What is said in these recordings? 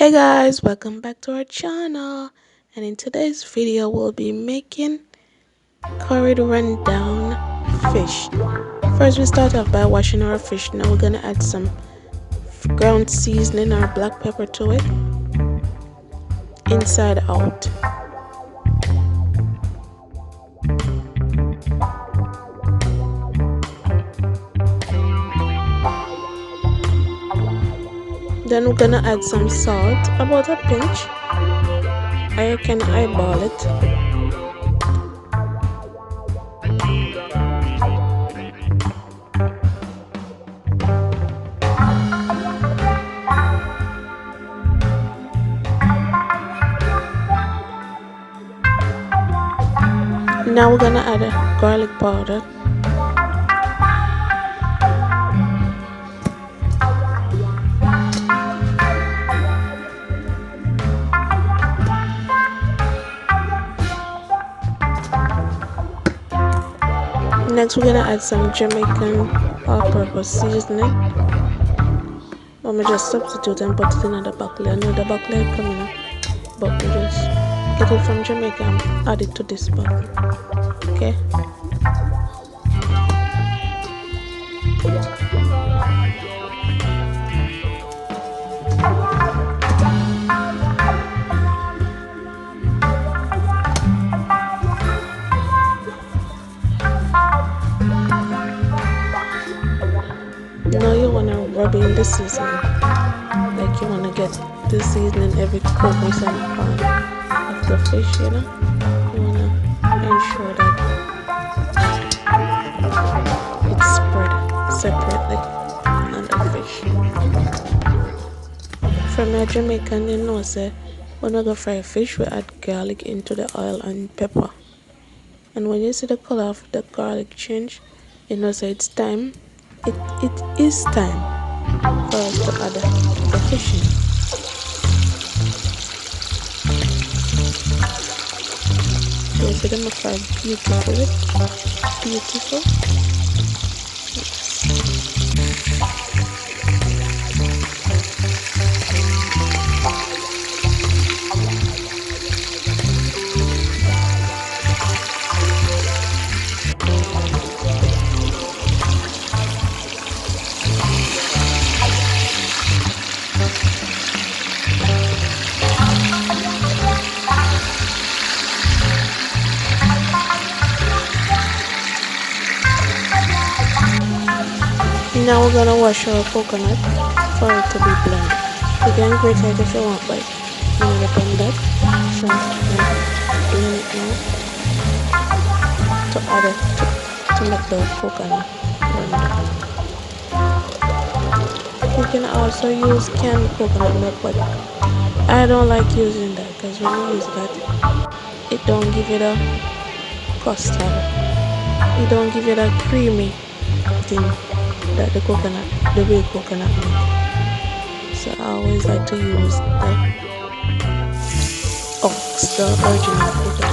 Hey guys, welcome back to our channel, and in today's video we'll be making curried rundown fish. First we start off by washing our fish. Now we're gonna add some ground seasoning or black pepper to it, inside out. Then we're gonna add some salt, about a pinch, or you can eyeball it. Now we're gonna add a garlic powder. Next we're gonna add some Jamaican all-purpose seasoning. I'm gonna just substitute and put it in the bubbly. I know the bubbly coming up, but we just get it from Jamaica and add it to this bubbly. Okay. Now you wanna rub in the seasoning, like you wanna get the seasoning every crevice and part of the fish. You know, you wanna ensure that it's spread separately on the fish. From a Jamaican, you know, say when we go fry fish, we add garlic into the oil and pepper. And when you see the color of the garlic change, you know, say it's time. It is time for us to add the fish in. So you see them fry beautifully. Beautiful. Now we're gonna wash our coconut for it to be blend. You can grate it if you want, but you need to blend that. So I'm blend it now to add it to make the coconut blend. You can also use canned coconut milk, but I don't like using that because when you use that, it don't give you the custard. It don't give you that creamy thing that the real coconut milk. So I always like to use the original coconut.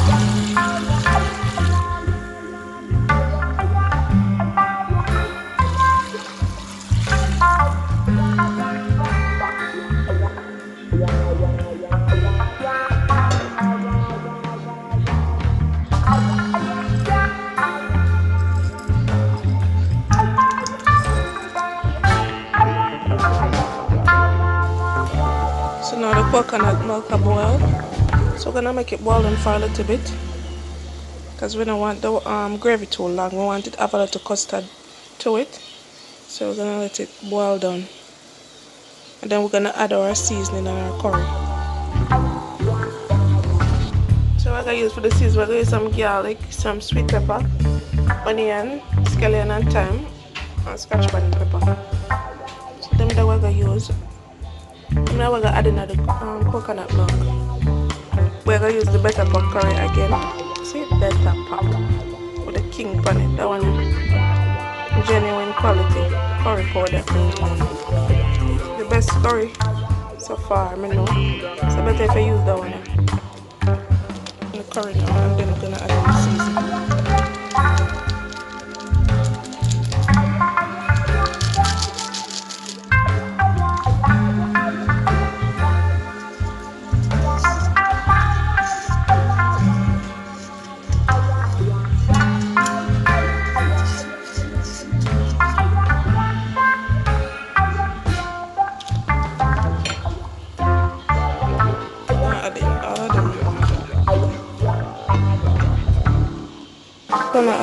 Now the coconut milk are boiled, so we're gonna make it boil down for a little bit because we don't want the gravy too long. We want it to have a little custard to it, so we're gonna let it boil down, and then we're gonna add our seasoning and our curry. So we're gonna use for the seasoning, we're gonna use some garlic, some sweet pepper, onion, scallion and thyme, and Scotch bonnet pepper. So them that we're gonna use. Now we're going to add in the coconut milk. We're going to use the better pot curry again. See, better pot with the king on it. That one genuine quality curry powder. The best curry so far, I know. So better if I use that one. The curry now, and then we're going to add in the seasoning.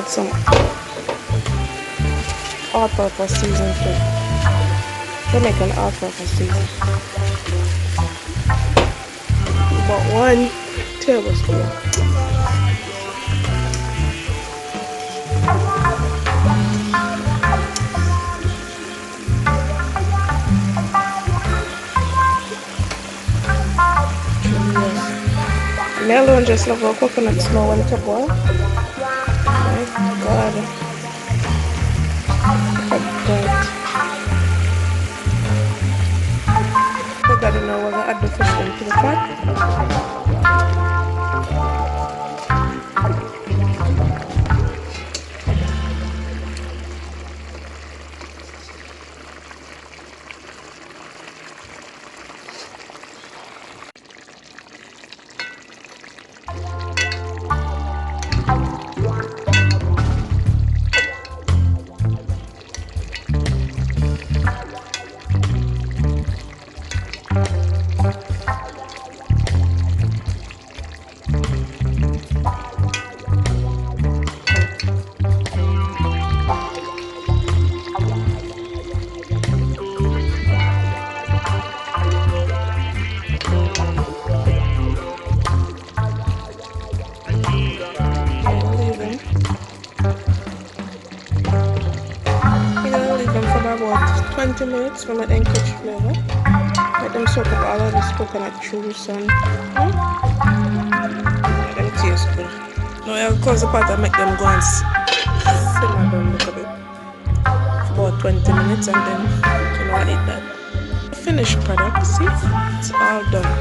add some all-purpose season too. Jamaican all-purpose season. About 1 tablespoon. Me alone just love how coconut smell when it boil. My God. Look at that. We gotta know we're gonna add the fish into the pot. About 20 minutes from the catch flavor. Let them soak up all of this coconut juice and let them taste good. Now I'll close the pot and make them go and simmer down a little bit for about 20 minutes and then you know I eat that. The finished product, see? It's all done.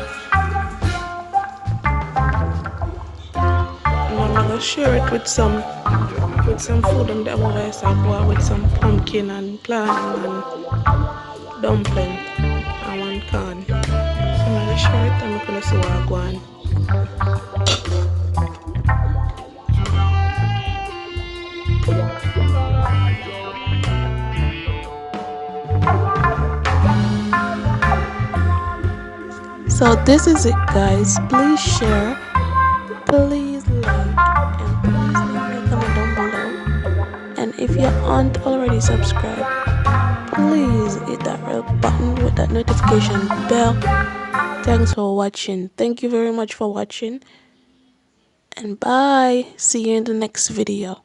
And I'm gonna share it with some food that I'm going with some pumpkin and clam and dumpling and 1 corn. So I'm going to share it and I'm going to see what I go on. So this is it, guys. Please share, please like, and please leave me a comment down below. And if you aren't already subscribed, please hit that red button with that notification bell. Thanks for watching. Thank you very much for watching. And bye. See you in the next video.